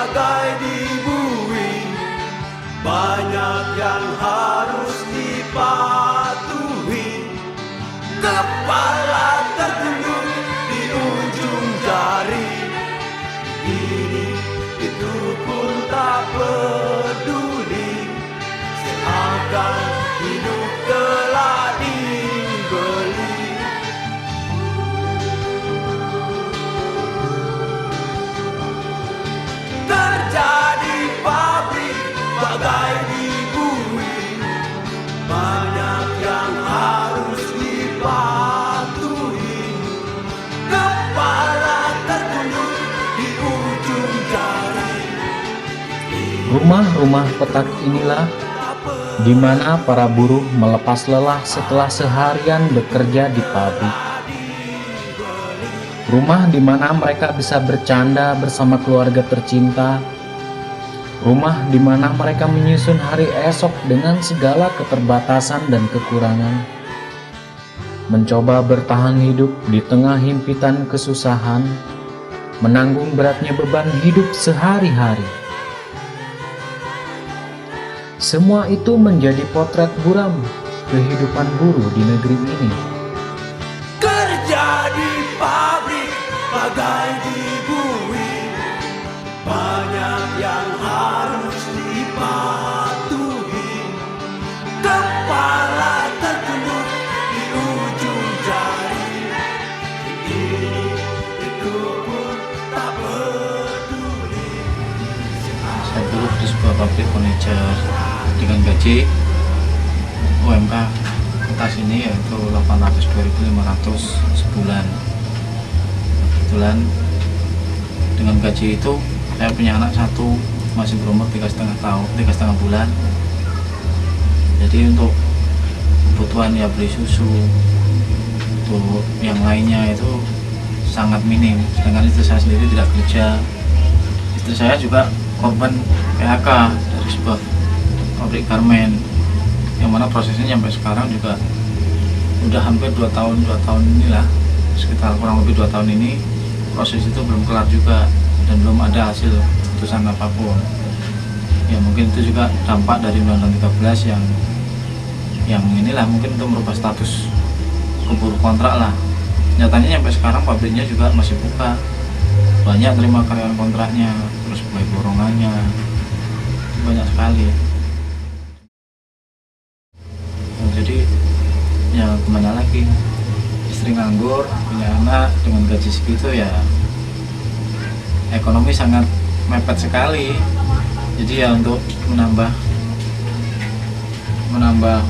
bagai dibui, banyak yang harus dipatuhi. Kepala tertunduk di ujung jari, ini itu pun tak peduli, seakan hidup telah dibeli. Kerja di pabrik bagai dibui, banyak yang harus dipatuhi. Kepala tertunduk di ujung jari. Rumah-rumah petak inilah di mana para buruh melepas lelah setelah seharian bekerja di pabrik. Rumah di mana mereka bisa bercanda bersama keluarga tercinta. Rumah di mana mereka menyusun hari esok dengan segala keterbatasan dan kekurangan. Mencoba bertahan hidup di tengah himpitan kesusahan, menanggung beratnya beban hidup sehari-hari. Semua itu menjadi potret buram kehidupan buruh di negeri ini. Kerja di pabrik bagai dibui, banyak yang harus dipatuhi. Kepala tertunduk di ujung jari, ini itu pun tak peduli. Saya buruh di sebuah pabrik furniture dengan gaji UMK atas ini yaitu 802.500 sebulan. Kebetulan dengan gaji itu saya punya anak satu, masih berumur 3,5 bulan. Jadi untuk kebutuhan ya beli susu, untuk yang lainnya itu sangat minim. Sedangkan istri saya sendiri tidak kerja. Istri saya juga korban PHK dari sebuah pabrik garmen, yang mana prosesnya sampai sekarang juga udah hampir 2 tahun inilah, sekitar kurang lebih 2 tahun ini proses itu belum kelar juga dan belum ada hasil putusan apapun. Ya mungkin itu juga dampak dari Undang-Undang 13 yang inilah mungkin untuk merubah status keburu kontrak lah. Nyatanya sampai sekarang pabriknya juga masih buka, banyak terima karyawan kontraknya, terus baik borongannya banyak sekali. Jadi ya kemana lagi, istri nganggur, punya anak dengan gaji segitu ya ekonomi sangat mepet sekali. Jadi ya untuk menambah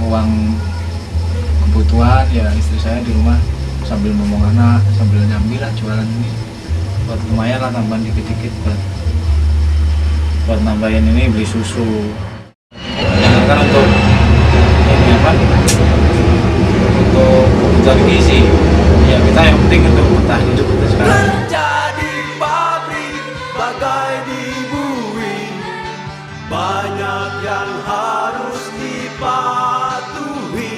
uang kebutuhan ya istri saya di rumah sambil ngomong anak, sambil nyambi lah jualan ini buat lumayan lah, tambahan dikit-dikit buat nambahin ini beli susu. Jangankan untuk ini apa, untuk kebutuhan gizi ya kita yang penting untuk bertahan hidup kita sekarang. Kerja di pabrik bagai dibui, banyak yang harus dipatuhi.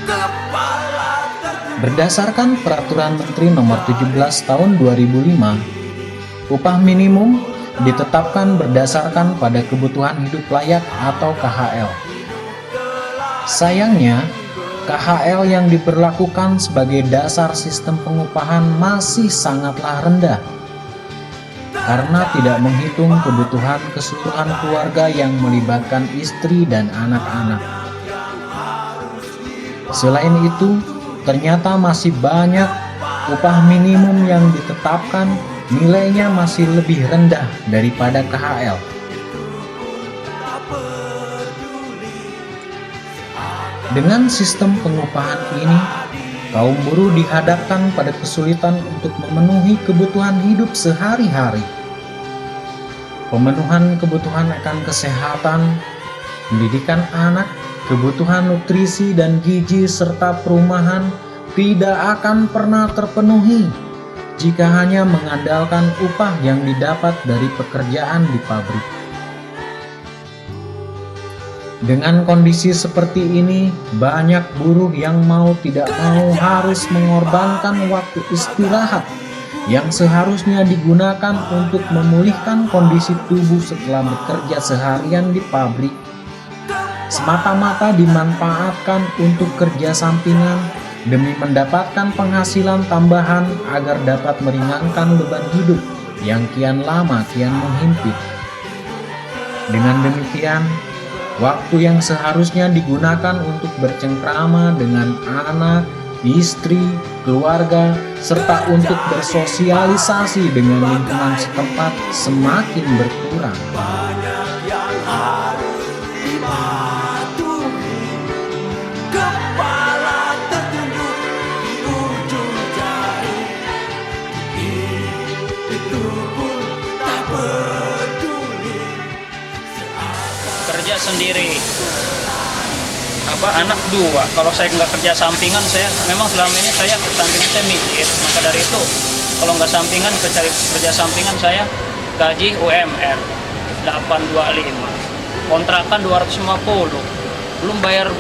Kepala tertunduk. Berdasarkan Peraturan Menteri Nomor 17 Tahun 2005, upah minimum ditetapkan berdasarkan pada kebutuhan hidup layak atau KHL. Sayangnya, KHL yang diberlakukan sebagai dasar sistem pengupahan masih sangatlah rendah karena tidak menghitung kebutuhan keseluruhan keluarga yang melibatkan istri dan anak-anak. Selain itu, ternyata masih banyak upah minimum yang ditetapkan nilainya masih lebih rendah daripada KHL. Dengan sistem pengupahan ini, kaum buruh dihadapkan pada kesulitan untuk memenuhi kebutuhan hidup sehari-hari. Pemenuhan kebutuhan akan kesehatan, pendidikan anak, kebutuhan nutrisi dan gizi serta perumahan tidak akan pernah terpenuhi jika hanya mengandalkan upah yang didapat dari pekerjaan di pabrik. Dengan kondisi seperti ini, banyak buruh yang mau tidak mau harus mengorbankan waktu istirahat yang seharusnya digunakan untuk memulihkan kondisi tubuh setelah bekerja seharian di pabrik, semata-mata dimanfaatkan untuk kerja sampingan demi mendapatkan penghasilan tambahan agar dapat meringankan beban hidup yang kian lama kian menghimpit. Dengan demikian, waktu yang seharusnya digunakan untuk bercengkrama dengan anak, istri, keluarga, serta untuk bersosialisasi dengan lingkungan setempat semakin berkurang. Banyak yang harus dimatuhi, kepala tertunduk di ujung jari. Itu pun tak peduli. Kerja sendiri, anak 2. Kalau saya nggak kerja sampingan, saya memang selama ini saya sampingan saya mikir, maka dari itu kalau nggak sampingan kerja sampingan saya gaji UMR 825, kontrakan 250, belum bayar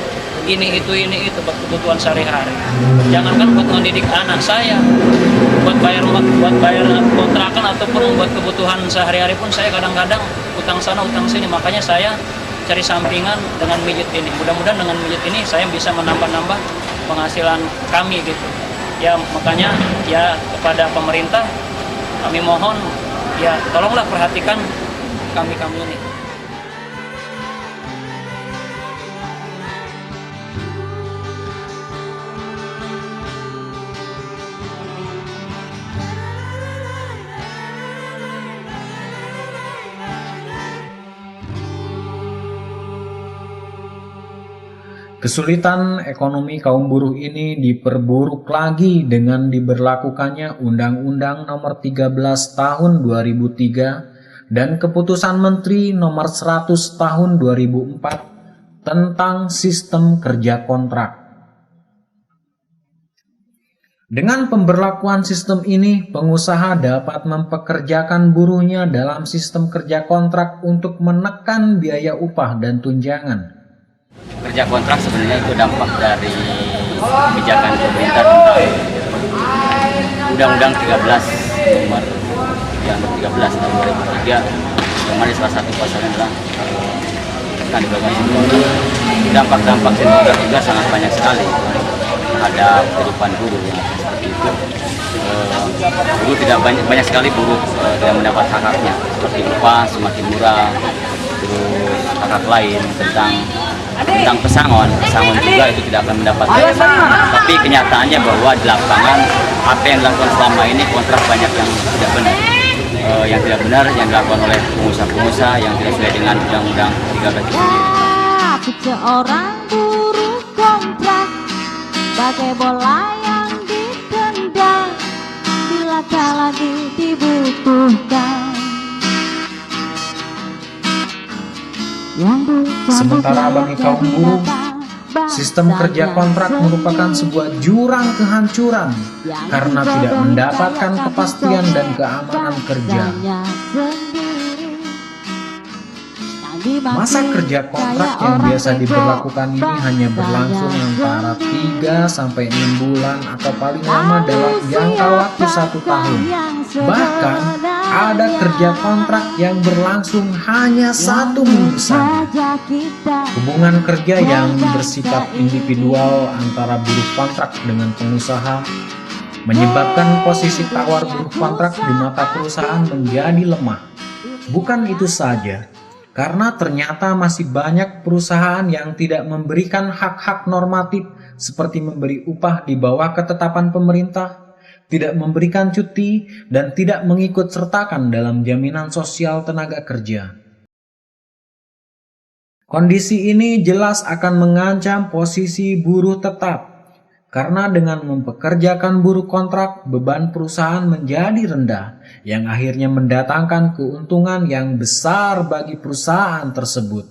ini itu buat kebutuhan sehari-hari. Jangankan buat mendidik anak saya, buat bayar kontrakan ataupun buat kebutuhan sehari-hari pun saya kadang-kadang utang sana utang sini. Makanya saya cari sampingan dengan mijit ini. Mudah-mudahan dengan mijit ini saya bisa menambah-nambah penghasilan kami gitu. Ya makanya ya kepada pemerintah kami mohon ya tolonglah perhatikan kami ini. Kesulitan ekonomi kaum buruh ini diperburuk lagi dengan diberlakukannya Undang-Undang Nomor 13 Tahun 2003 dan Keputusan Menteri Nomor 100 Tahun 2004 tentang Sistem Kerja Kontrak. Dengan pemberlakuan sistem ini, pengusaha dapat mempekerjakan buruhnya dalam sistem kerja kontrak untuk menekan biaya upah dan tunjangan. Kerja kontrak sebenarnya itu dampak dari kebijakan pemerintah tentang Undang-Undang 13 nomor 13 tahun 2003, yang mana salah satu pasalnya adalah akan dilakukan sinkronis. Dampak-dampak sinkronis juga sangat banyak sekali terhadap kehidupan buruh yang seperti itu. Buruh tidak banyak sekali buruh tidak mendapat hak-haknya seperti upah semakin murah, terus hak-hak lain tentang pesangon juga itu tidak akan mendapatkan. Tapi kenyataannya bahwa di lapangan apa yang dilakukan selama ini kontrak banyak yang tidak benar, yang dilakukan oleh pengusaha-pengusaha yang tidak sesuai dengan Undang-Undang 13 itu sendiri. Seorang buruh kontrak bagai bola yang ditendang bila tak lagi dibutuhkan. Sementara bagi kaum buruh, sistem kerja kontrak merupakan sebuah jurang kehancuran karena tidak mendapatkan kepastian dan keamanan kerja. Masa kerja kontrak yang biasa diberlakukan ini hanya berlangsung antara 3 sampai 6 bulan atau paling lama dalam jangka waktu 1 tahun. Bahkan ada kerja kontrak yang berlangsung hanya 1 minggu saja. Hubungan kerja yang bersifat individual antara buruh kontrak dengan pengusaha menyebabkan posisi tawar buruh kontrak di mata perusahaan menjadi lemah. Bukan itu saja, karena ternyata masih banyak perusahaan yang tidak memberikan hak-hak normatif seperti memberi upah di bawah ketetapan pemerintah, tidak memberikan cuti, dan tidak mengikut sertakan dalam jaminan sosial tenaga kerja. Kondisi ini jelas akan mengancam posisi buruh tetap, karena dengan mempekerjakan buruh kontrak, beban perusahaan menjadi rendah, yang akhirnya mendatangkan keuntungan yang besar bagi perusahaan tersebut.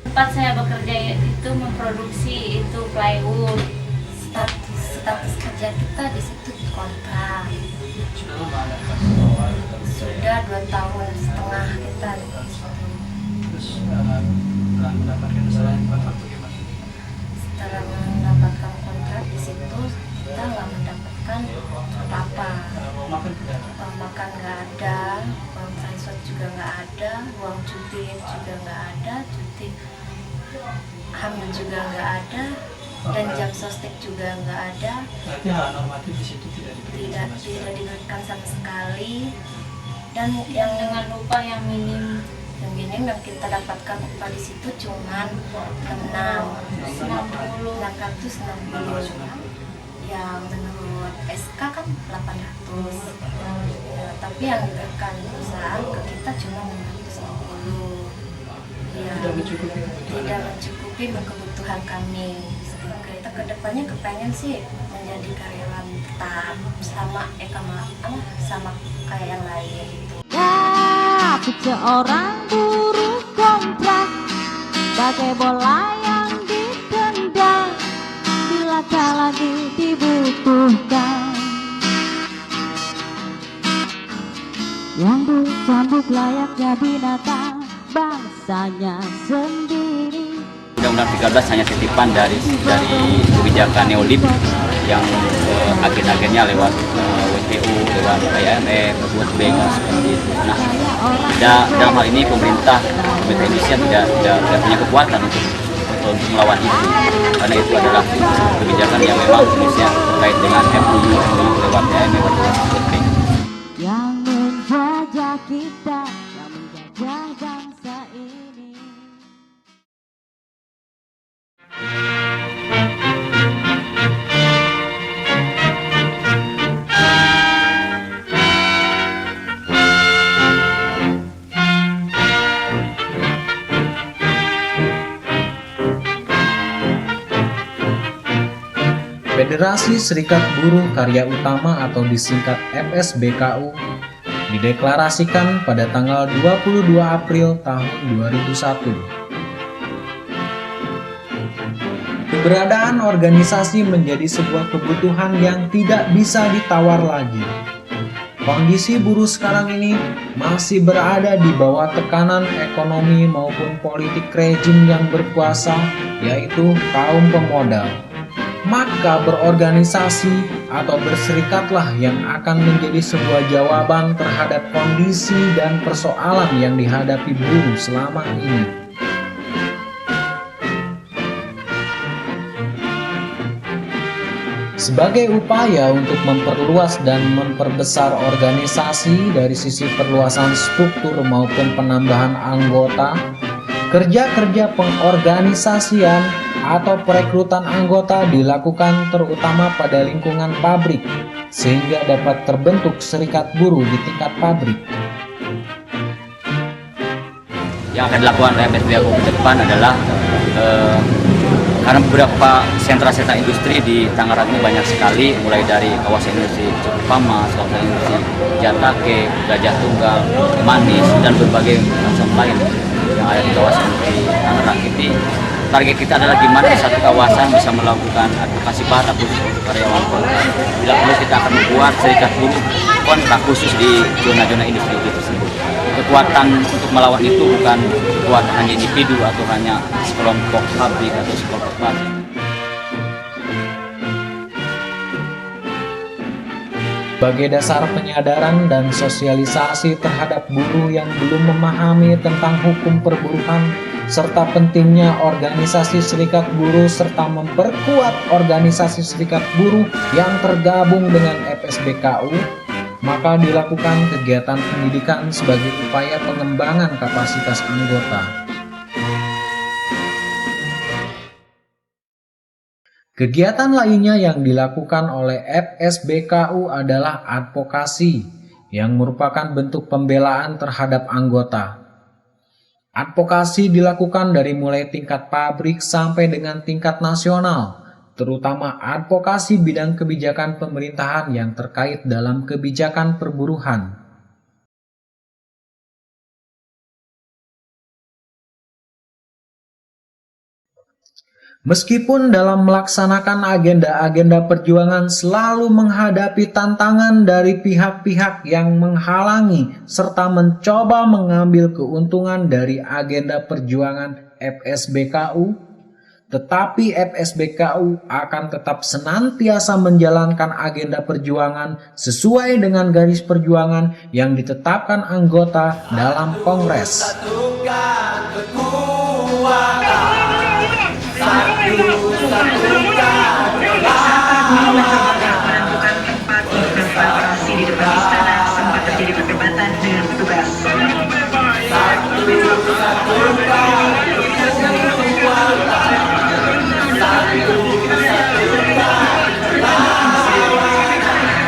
Tempat saya bekerja itu memproduksi itu plywood. Status kerja kita di situ kontrak. Sudah 2,5 tahun kita di situ. Setelah mendapatkan kontrak bagaimana? Setelah mendapatkan kontrak di situ kita nggak mendapatkan kan apa-apa. Makan nggak ada, uang transport juga nggak ada, uang cuti juga nggak ada, cuti hamil juga nggak ada, dan jam sostek juga nggak ada. Berarti hal normatif di situ tidak Tidak diberikan sama sekali. Dan yang dengan upah yang minim yang kita dapatkan upah di situ cuma 660 yang menurut SK kan 800 ya, tapi yang diberikan perusahaan ke kita cuma 660 ya, tidak mencukupi kebutuhan kami. Kita kedepannya kepengen sih menjadi karyawan tetap sama sama kayak yang lain. Tapi seorang buruh kontrak bagai bola yang ditendang bila tak lagi dibutuhkan. Yang dicambuk layaknya binatang bangsanya sendiri. Undang-Undang 13 hanya titipan dari kebijakan neolib yang agen-agennya lewat WTO, lewat IMF, World Bank seperti itu. Nah, dalam hal ini pemerintah Indonesia tidak punya kekuatan untuk melawan itu, karena itu adalah kebijakan yang memang Indonesia terkait dengan MOU lewat IMF atau World Bank. Yang menjajah kita, yang menjajah bangsa ini. Federasi Serikat Buruh Karya Utama atau disingkat FSBKU dideklarasikan pada tanggal 22 April tahun 2001. Keberadaan organisasi menjadi sebuah kebutuhan yang tidak bisa ditawar lagi. Kondisi buruh sekarang ini masih berada di bawah tekanan ekonomi maupun politik rejim yang berkuasa, yaitu kaum pemodal. Maka berorganisasi atau berserikatlah yang akan menjadi sebuah jawaban terhadap kondisi dan persoalan yang dihadapi buruh selama ini. Sebagai upaya untuk memperluas dan memperbesar organisasi dari sisi perluasan struktur maupun penambahan anggota, kerja-kerja pengorganisasian atau perekrutan anggota dilakukan terutama pada lingkungan pabrik, sehingga dapat terbentuk serikat buruh di tingkat pabrik. Yang akan dilakukan oleh FSBKU ke depan adalah karena beberapa sentra-sentra industri di Tangerang ini banyak sekali, mulai dari kawasan industri Cukupama, kawasan industri Jatake, Gajah Tunggal, Manis, dan berbagai macam lain yang ada di kawasan industri Tangerang ini. Target kita adalah gimana satu kawasan bisa melakukan advokasi barat untuk karyawan kontrak. Bila perlu kita akan membuat serikat buruh kontrak khusus di zona-zona industri itu tersebut. Kekuatan untuk melawan itu bukan kekuatan hanya individu atau hanya sekelompok pabrik atau sekelompok pabrik. Sebagai dasar penyadaran dan sosialisasi terhadap buruh yang belum memahami tentang hukum perburuhan, serta pentingnya organisasi serikat buruh serta memperkuat organisasi serikat buruh yang tergabung dengan FSBKU, maka dilakukan kegiatan pendidikan sebagai upaya pengembangan kapasitas anggota. Kegiatan lainnya yang dilakukan oleh FSBKU adalah advokasi, yang merupakan bentuk pembelaan terhadap anggota. Advokasi dilakukan dari mulai tingkat pabrik sampai dengan tingkat nasional, terutama advokasi bidang kebijakan pemerintahan yang terkait dalam kebijakan perburuhan. Meskipun dalam melaksanakan agenda-agenda perjuangan selalu menghadapi tantangan dari pihak-pihak yang menghalangi serta mencoba mengambil keuntungan dari agenda perjuangan FSBKU, tetapi FSBKU akan tetap senantiasa menjalankan agenda perjuangan sesuai dengan garis perjuangan yang ditetapkan anggota dalam Kongres. Satukan kekuatan, satukan menentukan tempat berkonsentrasi di depan istana sempat terjadi perdebatan dengan petugas.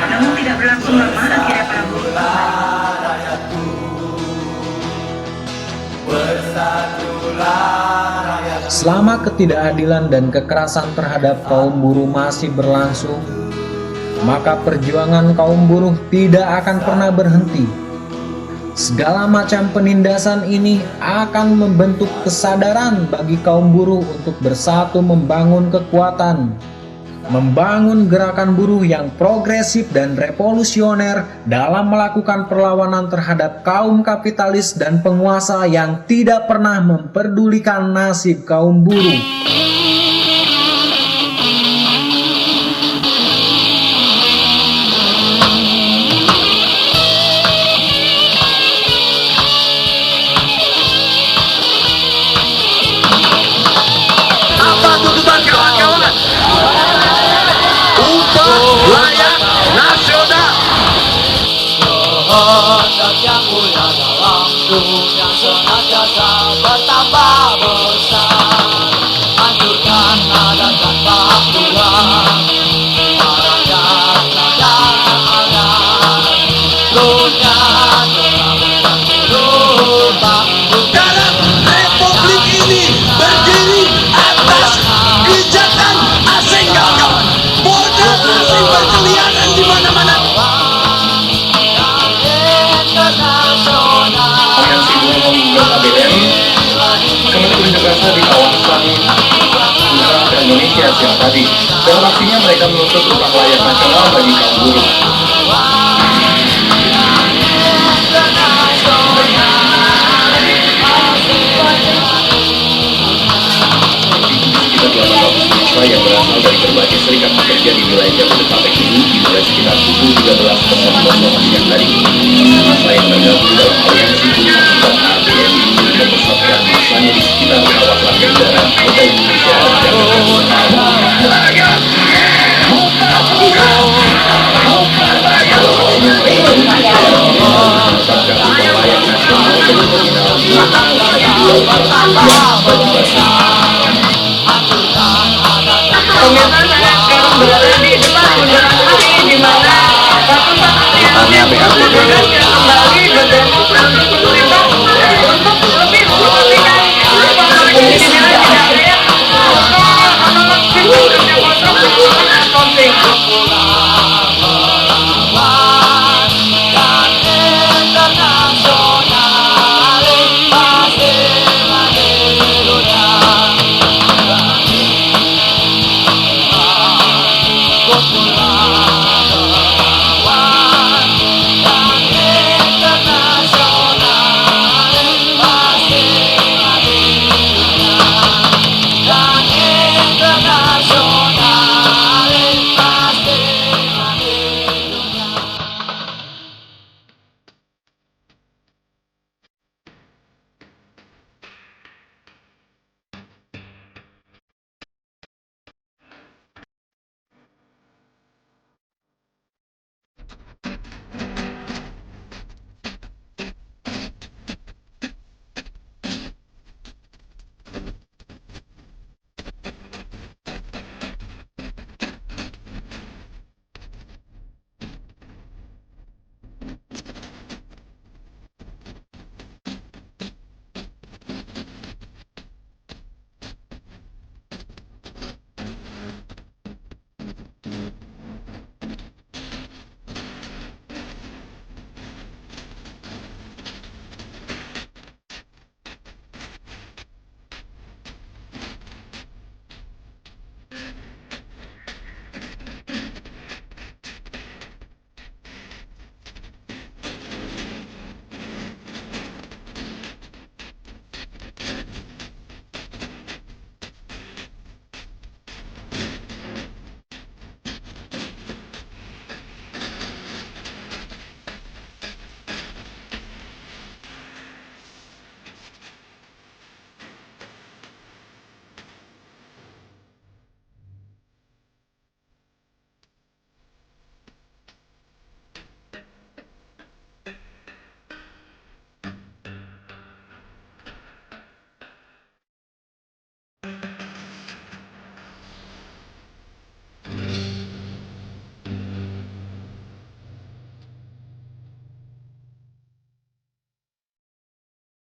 Namun tidak berlangsung lama, akhirnya para buruh Selama ketidakadilan dan kekerasan terhadap kaum buruh masih berlangsung, maka perjuangan kaum buruh tidak akan pernah berhenti. Segala macam penindasan ini akan membentuk kesadaran bagi kaum buruh untuk bersatu membangun kekuatan, membangun gerakan buruh yang progresif dan revolusioner dalam melakukan perlawanan terhadap kaum kapitalis dan penguasa yang tidak pernah memperdulikan nasib kaum buruh. Apa tuntutan kawan-kawan? Upah layak nasional. Kehendak yang mulia dalam dunia senantiasa bertambah besar. Hancurkan adat dan bangkuan, marahnya dan adat. Dunia tetap berubah. Dalam republik ini berdiri atas pijakan asing kawan-kawan. Modal asing berkeliaran di mana-mana. Aliansi Buruh membuat ABM kembali berunjuk rasa di kawasan Bundaran Indonesia siang tadi. Dalam aksinya mereka menuntut upah layak nasional bagi kaum buruh. Sekitar 800 mahasiswa yang berasal dari berbagai serikat pekerja di wilayah Jabodetabek ini dimulai sekitar pukul 13.00 siang tadi. Masa yang tergabung dalam aliansi buruh membuat ABM memusatkan masanya di sekitar kawasan Bundaran Kota Indonesia dan Pemirsa, saya sekarang berada di depan Bundaran HI di mana ratusan aliansi buruh kembali berdemo